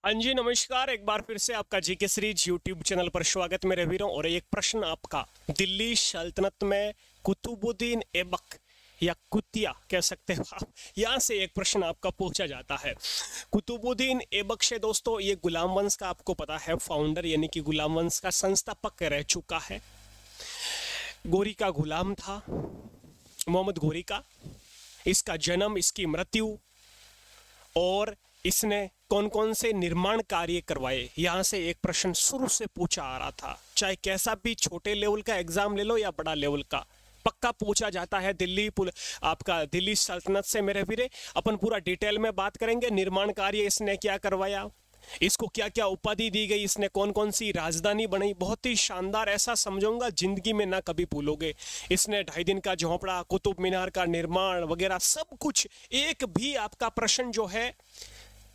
हाँ जी नमस्कार, एक बार फिर से आपका जीके सीरीज यूट्यूब चैनल पर स्वागत मेरे वीरों। और एक प्रश्न आपका, दिल्ली सल्तनत में कुतुबुद्दीन ऐबक या कुतिया कह सकते हो आप, यहाँ से एक प्रश्न आपका पूछा जाता है। कुतुबुद्दीन ऐबक से दोस्तों ये गुलाम वंश का आपको पता है फाउंडर यानी कि गुलाम वंश का संस्थापक रह चुका है। गोरी का गुलाम था मोहम्मद गोरी का। इसका जन्म, इसकी मृत्यु और इसने कौन कौन से निर्माण कार्य करवाए, यहाँ से एक प्रश्न शुरू से पूछा आ रहा था। चाहे कैसा भी छोटे लेवल का एग्जाम ले लो या बड़ा लेवल का, पक्का पूछा जाता है। आपका दिल्ली सल्तनत से मेरे वीरे अपन पूरा डिटेल में बात करेंगे। निर्माण कार्य इसने क्या करवाया, इसको क्या क्या उपाधि दी गई, इसने कौन कौन सी राजधानी बनाई, बहुत ही शानदार, ऐसा समझूंगा जिंदगी में ना कभी भूलोगे। इसने 2.5 दिन का झोंपड़ा, कुतुब मीनार का निर्माण वगैरह सब कुछ, एक भी आपका प्रश्न जो है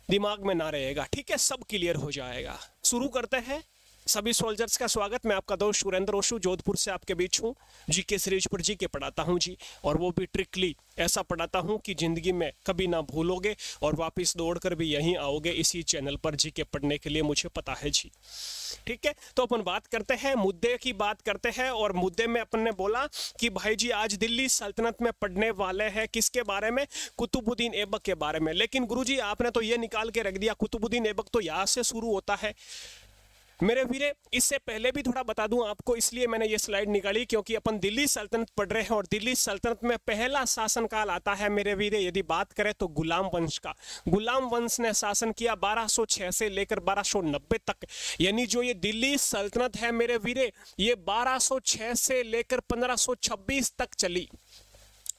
दिमाग में ना रहेगा। ठीक है, सब क्लियर हो जाएगा। शुरू करते हैं। सभी सोल्जर्स का स्वागत। मैं आपका दोस्त सुरेंद्र ओशु जोधपुर से आपके बीच हूँ। जीके सीरीज पर जीके पढ़ाता हूँ जी, और वो भी ट्रिकली ऐसा पढ़ाता हूँ कि जिंदगी में कभी ना भूलोगे और वापस दौड़कर भी यहीं आओगे इसी चैनल पर जीके पढ़ने के लिए, मुझे पता है जी। ठीक है, तो अपन बात करते हैं, मुद्दे की बात करते हैं। और मुद्दे में अपन ने बोला कि भाई जी आज दिल्ली सल्तनत में पढ़ने वाले हैं किसके बारे में, कुतुबुद्दीन ऐबक के बारे में। लेकिन गुरुजी आपने तो ये निकाल के रख दिया कुतुबुद्दीन ऐबक तो यहाँ से शुरू होता है। मेरे वीरे इससे पहले भी थोड़ा बता दूं आपको, इसलिए मैंने ये स्लाइड निकाली क्योंकि अपन दिल्ली सल्तनत पढ़ रहे हैं और दिल्ली सल्तनत में पहला शासनकाल आता है मेरे वीरे। यदि बात करें तो गुलाम वंश का। गुलाम वंश ने शासन किया 1206 से लेकर 1290 तक, यानी जो ये दिल्ली सल्तनत है मेरे वीरे, ये 1206 से लेकर 1526 तक चली।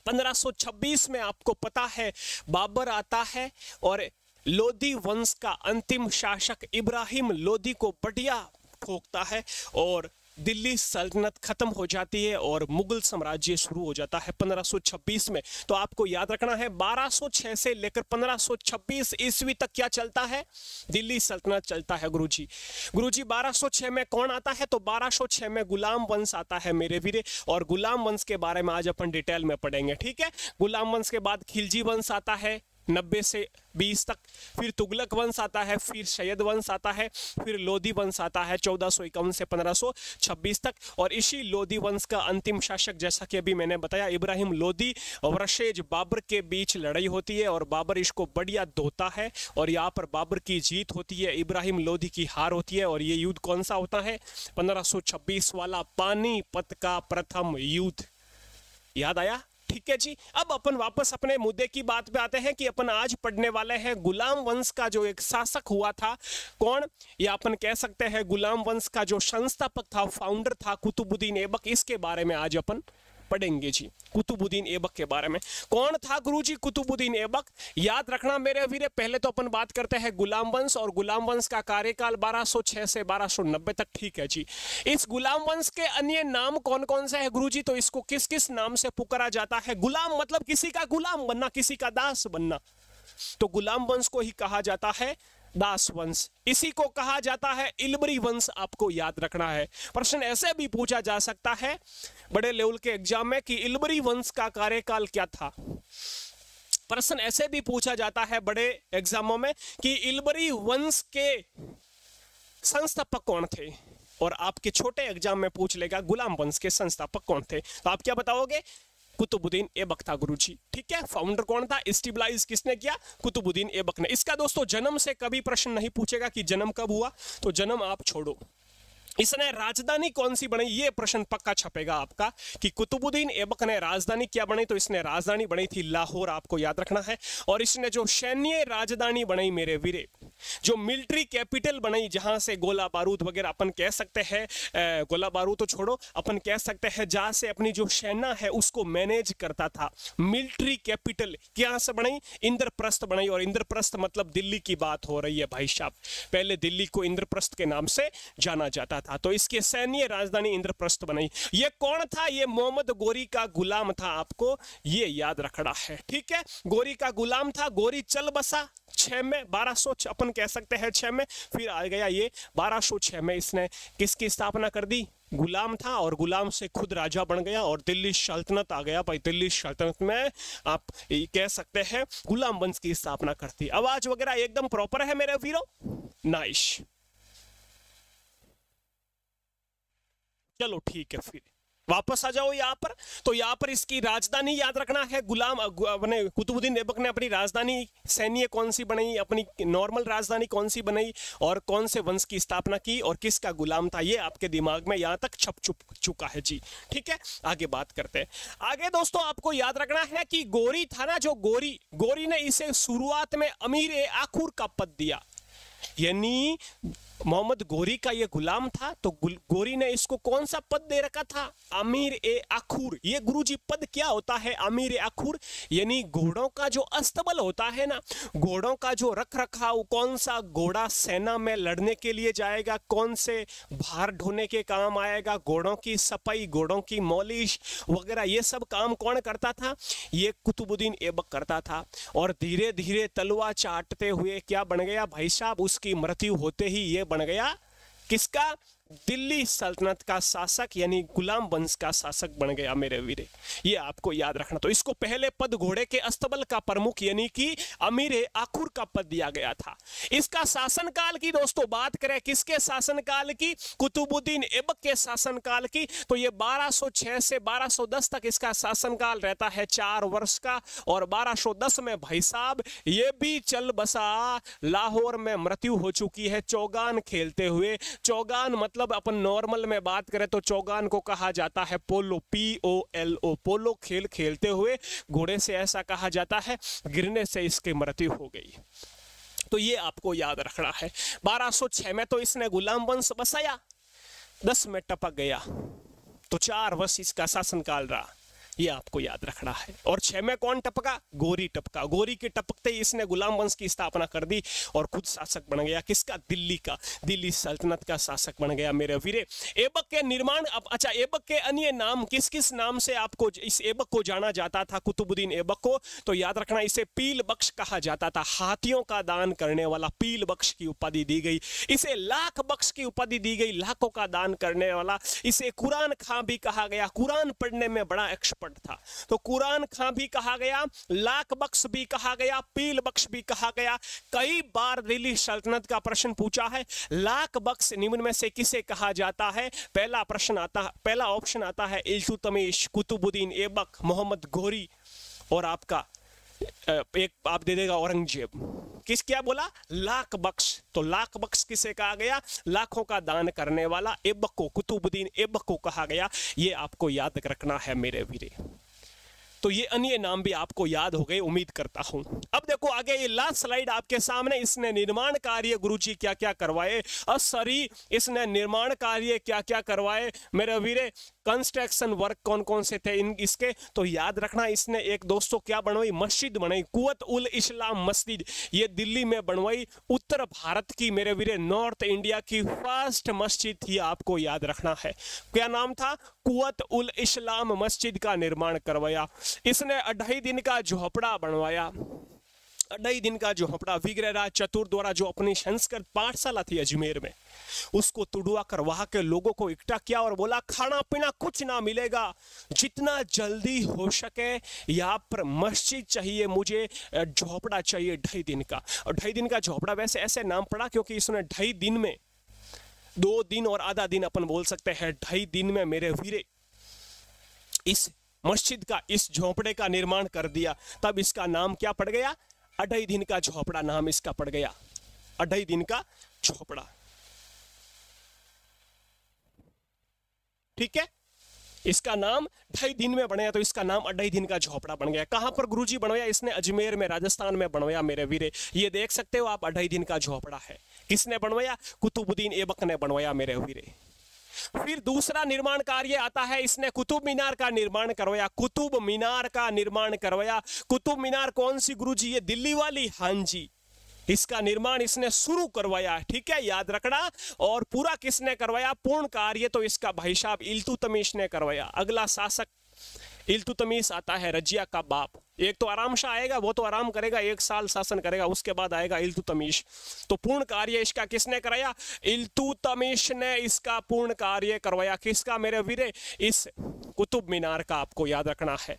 1526 में आपको पता है बाबर आता है और लोदी वंश का अंतिम शासक इब्राहिम लोदी को बढ़िया ठोकता है और दिल्ली सल्तनत खत्म हो जाती है और मुगल साम्राज्य शुरू हो जाता है 1526 में। तो आपको याद रखना है 1206 से लेकर 1526 ईस्वी तक क्या चलता है, दिल्ली सल्तनत चलता है गुरुजी। गुरुजी 1206 में कौन आता है, तो 1206 में गुलाम वंश आता है मेरे वीरे, और गुलाम वंश के बारे में आज अपन डिटेल में पढ़ेंगे। ठीक है, गुलाम वंश के बाद खिलजी वंश आता है 90 से 20 तक, फिर तुगलक वंश आता है, फिर सैयद वंश आता है, फिर लोदी वंश आता है 1451 से 1526 तक। और इसी लोदी वंश का अंतिम शासक, जैसा कि अभी मैंने बताया, इब्राहिम लोदी और रशेज बाबर के बीच लड़ाई होती है और बाबर इसको बढ़िया धोता है और यहाँ पर बाबर की जीत होती है, इब्राहिम लोदी की हार होती है। और ये युद्ध कौन सा होता है, 1526 वाला पानीपत का प्रथम युद्ध। याद आया? ठीक है जी। अब अपन वापस अपने मुद्दे की बात पे आते हैं कि अपन आज पढ़ने वाले हैं गुलाम वंश का जो एक शासक हुआ था, कौन, या अपन कह सकते हैं गुलाम वंश का जो संस्थापक था, फाउंडर था, कुतुबुद्दीन ऐबक। इसके बारे में आज अपन पढ़ेंगे जी, कुतुबुद्दीन ऐबक के बारे में। कौन था गुरुजी कुतुबुद्दीन ऐबक, याद रखना मेरे वीरे। पहले तो अपन बात करते हैं गुलाम वंश, और गुलाम वंश का कार्यकाल 1206 से 1290 तक। ठीक है जी। इस गुलाम वंश के अन्य नाम कौन कौन से हैं गुरुजी, तो इसको किस किस नाम से पुकारा जाता है। गुलाम मतलब किसी का गुलाम बनना, किसी का दास बनना, तो गुलाम वंश को ही कहा जाता है दास वंश। इसी को कहा जाता है इल्बरी वंश, आपको याद रखना है। प्रश्न ऐसे भी पूछा जा सकता है बड़े लेवल के एग्जाम में कि इल्बरी वंश का कार्यकाल क्या था। प्रश्न ऐसे भी पूछा जाता है बड़े एग्जामों में कि इल्बरी वंश के संस्थापक कौन थे, और आपके छोटे एग्जाम में पूछ लेगा गुलाम वंश के संस्थापक कौन थे, तो आप क्या बताओगे, कुतुबुद्दीन ऐबक था गुरुजी। ठीक है, फाउंडर कौन था, स्टेबलाइज किसने किया, कुतुबुद्दीन ऐबक ने। इसका दोस्तों जन्म से कभी प्रश्न नहीं पूछेगा कि जन्म कब हुआ, तो जन्म आप छोड़ो। इसने राजधानी कौन सी बनाई, ये प्रश्न पक्का छपेगा आपका कि कुतुबुद्दीन ऐबक ने राजधानी क्या बनाई, तो इसने राजधानी बनाई थी लाहौर, आपको याद रखना है। और इसने जो सैन्य राजधानी बनाई मेरे वीरे, जो मिलिट्री कैपिटल बनाई, जहां से गोला बारूद वगैरह अपन कह सकते हैं, गोला बारूद तो छोड़ो, अपन कह सकते हैं जहां से अपनी जो सेना है उसको मैनेज करता था, मिलिट्री कैपिटल क्या से बनाई, इंद्रप्रस्थ बनाई। और इंद्रप्रस्थ मतलब दिल्ली की बात हो रही है भाई साहब, पहले दिल्ली को इंद्रप्रस्थ के नाम से जाना जाता था, तो इसके सैन्य राजधानी इंद्रप्रस्थ बनाई। ये कौन था, ये मोहम्मद गोरी का गुलाम था, आपको ये याद रखना है। ठीक है, गोरी का गुलाम था। गोरी चल बसा 6 में, 1200 अपन कह सकते हैं 6 में, फिर आ गया ये 1206 में। इसने किसकी स्थापना कर दी, गुलाम था और गुलाम से खुद राजा बन गया और दिल्ली सल्तनत आ गया भाई। दिल्ली सल्तनत में आप कह सकते हैं गुलाम वंश की स्थापना करती। आवाज वगैरह एकदम प्रॉपर है मेरे वीरों? नाइश। चलो ठीक है, फिर वापस आ जाओ यहाँ पर। तो यहाँ पर इसकी राजधानी याद रखना है। गुलाम अपने कुतुबुद्दीन ऐबक ने अपनी राजधानी सैन्य कौन सी बनाई, अपनी नॉर्मल राजधानी कौन सी बनाई, और कौन से वंश की स्थापना की, और किसका गुलाम था, ये आपके दिमाग में यहाँ तक छप चुका है जी। ठीक है, आगे बात करते हैं। आगे दोस्तों आपको याद रखना है कि गोरी था ना, जो गोरी ने इसे शुरुआत में अमीर ए आखुर का पद दिया, यानी मोहम्मद गोरी का ये गुलाम था, तो गोरी ने इसको कौन सा पद दे रखा था, अमीर ए आखुर। ये गुरुजी पद क्या होता है, अमीर ए आखुर, यानी घोड़ों का जो अस्तबल होता है ना, घोड़ों का जो रख रखाव, कौन सा घोड़ा सेना में लड़ने के लिए जाएगा, कौन से भार ढोने के काम आएगा, घोड़ों की सफाई, घोड़ों की मॉलिश वगैरह, ये सब काम कौन करता था, ये कुतुबुद्दीन ऐबक करता था। और धीरे धीरे तलवा चाटते हुए क्या बन गया भाई साहब, उसकी मृत्यु होते ही ये बन गया किसका, दिल्ली सल्तनत का शासक, यानी गुलाम वंश का शासक बन गया मेरे वीरे। ये आपको याद रखना। तो इसको पहले पद घोड़े के अस्तबल का प्रमुख यानी कि अमीर आखुर का पद दिया गया था। इसका शासनकाल की दोस्तों बात करें, किसके शासनकाल की, कुतुबुद्दीन ऐबक के शासनकाल की, तो ये 1206 से 1210 तक इसका शासनकाल रहता है, 4 वर्ष का। और 1210 में भाई साहब ये भी चल बसा, लाहौर में मृत्यु हो चुकी है चौगान खेलते हुए। चौगान मतलब अपन नॉर्मल में बात करें तो चौगान को कहा जाता है पोलो, POLO, पोलो खेल खेलते हुए घोड़े से ऐसा कहा जाता है, गिरने से इसकी मृत्यु हो गई। तो ये आपको याद रखना है। 1206 में तो इसने गुलाम वंश बसाया, 10 में टपक गया, तो 4 वर्ष इसका शासनकाल रहा, ये आपको याद रखना है। और 6 में कौन टपका, गोरी टपका। गोरी के टपकते ही इसने गुलाम वंश की स्थापना कर दी और खुद शासक बन गया, किसका, दिल्ली का, दिल्ली सल्तनत का शासक बन गया मेरे वीरे। ऐबक के निर्माण, अब अच्छा ऐबक के अन्य नाम किस किस नाम से आपको इस ऐबक को जाना जाता था, कुतुबुद्दीन ऐबक को, तो याद रखना इसे पील बख्श कहा जाता था, हाथियों का दान करने वाला, पील बख्श की उपाधि दी गई। इसे लाख बख्श की उपाधि दी गई, लाखों का दान करने वाला। इसे कुरान खां भी कहा गया, कुरान पढ़ने में बड़ा एक्सपर्ट था, तो कुरान खां भी कहा गया, लाख बख्श भी कहा गया, पील बख्श भी कहा गया। कई बार दिल्ली सल्तनत का प्रश्न पूछा है, लाख बख्श निम्न में से किसे कहा जाता है। पहला प्रश्न आता है, पहला ऑप्शन आता है इल्तुतमिश, कुतुबुद्दीन ऐबक, मोहम्मद गोरी, और आपका एक आप दे देगा औरंगजेब। किस क्या बोला, लाख बख्श। तो लाख बख्श किसे कहा गया, लाखों का दान करने वाला ऐबक को, कुतुबुद्दीन ऐबक को कहा गया। ये आपको याद रखना है मेरे वीरे। तो ये अन्य नाम भी आपको याद हो गए उम्मीद करता हूं। अब देखो आगे ये लास्ट स्लाइड आपके सामने, इसने निर्माण कार्य गुरुजी क्या क्या करवाए, सॉरी इसने निर्माण कार्य क्या क्या करवाए मेरे वीरे, कंस्ट्रक्शन वर्क कौन कौन से थे इसके, तो याद रखना इसने एक दोस्तों क्या बनवाई, मस्जिद बनाई, कुवत उल इस्लाम मस्जिद। ये दिल्ली में बनवाई, उत्तर भारत की मेरे वीरे, नॉर्थ इंडिया की फर्स्ट मस्जिद थी, आपको याद रखना है। क्या नाम था, कुवत उल इस्लाम मस्जिद का निर्माण करवाया। इसने 2.5 दिन का झोपड़ा बनवाया, 2.5 दिन का झोपड़ा। विग्रहराज चतुर द्वारा जो अपनी संस्कृत पाठशाला थी अजमेर में, उसको तुड़वा कर वहां के लोगों को इकट्ठा किया और बोला खाना पीना कुछ ना मिलेगा, जितना जल्दी हो सके यहाँ पर मस्जिद चाहिए, मुझे झोपड़ा चाहिए 2.5 दिन का। और 2.5 दिन का झोपड़ा वैसे ऐसे नाम पड़ा क्योंकि इसने 2.5 दिन में, 2 दिन और आधा दिन अपन बोल सकते हैं, 2.5 दिन में मेरे वीरे इस मस्जिद का, इस झोपड़े का निर्माण कर दिया। तब इसका नाम क्या पड़ गया, 2.5 दिन का झोपड़ा नाम इसका पड़ गया, 2.5 दिन का झोपड़ा। ठीक है, इसका नाम 2.5 दिन में बनया, तो इसका नाम 2.5 दिन का झोपड़ा बन गया। कहां पर गुरुजी बनवाया, इसने अजमेर में, राजस्थान में बनवाया मेरे वीरे। ये देख सकते हो आप, 2.5 दिन का झोपड़ा है। किसने बनवाया, कुतुबुद्दीन ऐबक ने बनवाया मेरे वीरे। फिर दूसरा निर्माण कार्य आता है, इसने कुतुब मीनार का निर्माण करवाया, कुतुब मीनार का निर्माण करवाया। कुतुब मीनार कौन सी गुरुजी, ये दिल्ली वाली, हाँ जी, इसका निर्माण इसने शुरू करवाया। ठीक है, याद रखना। और पूरा किसने करवाया, पूर्ण कार्य तो इसका भाई साहब इल्तुतमिश ने करवाया। अगला शासक इल्तुतमिश आता है, रजिया का बाप, एक तो आराम शाह आएगा, वो तो आराम करेगा, 1 साल शासन करेगा, उसके बाद आएगा इल्तुतमिश। तो पूर्ण कार्य इसका किसने कराया? इल्तुतमिश ने इसका पूर्ण कार्य करवाया। किसका मेरे वीरे? इस कुतुब मीनार का, आपको याद रखना है।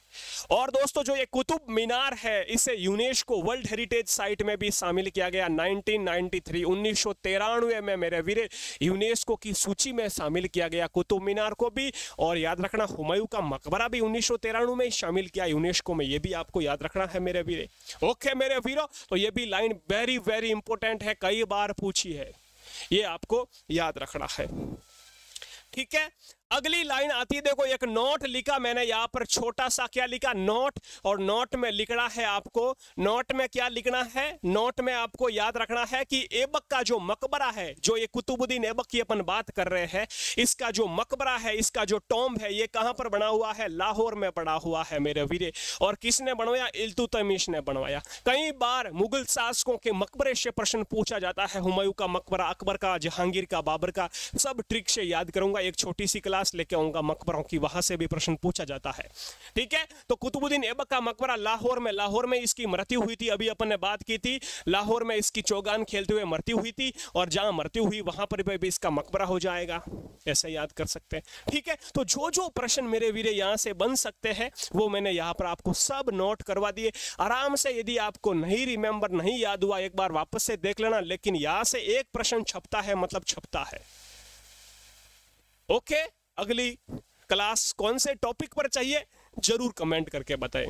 और दोस्तों जो ये कुतुब मीनार है, इसे यूनेस्को वर्ल्ड हेरिटेज साइट में भी शामिल किया गया 1993 1993 में मेरे वीरे यूनेस्को की सूची में शामिल किया गया कुतुब मीनार को भी। और याद रखना हुमायूं का मकबरा भी 1993 में शामिल किया यूनेस्को में, ये भी आपको याद रखना है मेरे वीरे। ओके मेरे वीरो, तो ये भी लाइन वेरी वेरी इंपॉर्टेंट है, कई बार पूछी है, ये आपको याद रखना है। ठीक है, अगली लाइन आती है, देखो एक नोट लिखा मैंने यहाँ पर, छोटा सा क्या लिखा? नोट। और नोट में लिखना है आपको, नोट में क्या लिखना है? नोट में आपको याद रखना है कि ऐबक का जो मकबरा है, जो ये कुतुबुद्दीन ऐबक की अपन बात कर रहे हैं, इसका जो मकबरा है, इसका जो टॉम्ब है, ये कहां पर बना हुआ है? लाहौर में बना हुआ है मेरे वीरे। और किसने बनवाया? इल्तुतमिश ने बनवाया। कई बार मुगल शासकों के मकबरे से प्रश्न पूछा जाता है, हुमायूं का मकबरा, अकबर का, जहांगीर का, बाबर का, सब ट्रिक से याद करूंगा, एक छोटी सी क्लास लेके आऊंगा मकबरों की, वहां से भी प्रश्न पूछा जाता है। ठीक है, तो कुतुबुद्दीन ऐबक का मकबरा लाहौर में इसकी मृत्यु हुई थी, अभी अपन ने बात की थी, लाहौर में इसकी चौगान खेलते हुए मृत्यु हुई थी, और जहां मृत्यु हुई वहां पर भी इसका मकबरा हो जाएगा, ऐसे याद कर सकते हैं। ठीक है, तो जो जो प्रश्न मेरे वीरे यहां से बन सकते हैं वो मैंने यहां पर आपको सब नोट करवा दिए। आराम से, यदि आपको नहीं रिमेंबर, नहीं याद हुआ, एक बार वापस से देख लेना, लेकिन यहां से एक प्रश्न छपता है मतलब छपता है। ओके, अगली क्लास कौन से टॉपिक पर चाहिए जरूर कमेंट करके बताएं।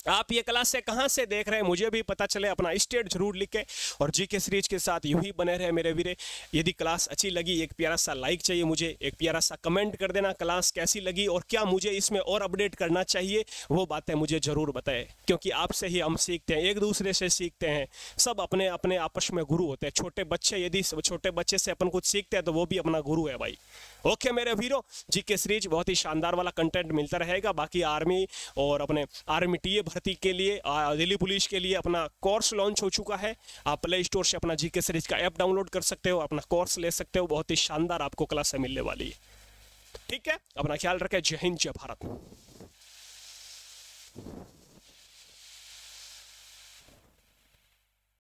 आप ये क्लास से कहां से देख रहे हैं मुझे भी पता चले, अपना स्टेट जरूर लिखें, और जीके सीरीज के साथ यूं ही बने रहे मेरे वीरे। यदि क्लास अच्छी लगी, एक प्यारा सा लाइक चाहिए मुझे, एक प्यारा सा कमेंट कर देना क्लास कैसी लगी और क्या मुझे इसमें और अपडेट करना चाहिए, वो बातें मुझे जरूर बताएं, क्योंकि आपसे ही हम सीखते हैं, एक दूसरे से सीखते हैं, सब अपने अपने आपस में गुरु होते हैं। छोटे बच्चे, यदि छोटे बच्चे से अपन कुछ सीखते हैं तो वो भी अपना गुरु है भाई। ओके मेरे वीरो, जीके सीरीज बहुत ही शानदार वाला कंटेंट मिलता रहेगा। बाकी आर्मी और अपने आर्मी टीए भर्ती के लिए, दिल्ली पुलिस के लिए अपना कोर्स लॉन्च हो चुका है। आप प्ले स्टोर से अपना जीके सीरीज का ऐप डाउनलोड कर सकते हो, अपना कोर्स ले सकते हो, बहुत ही शानदार आपको क्लासें मिलने वाली है। ठीक है, अपना ख्याल रखें। जय हिंद, जय भारत।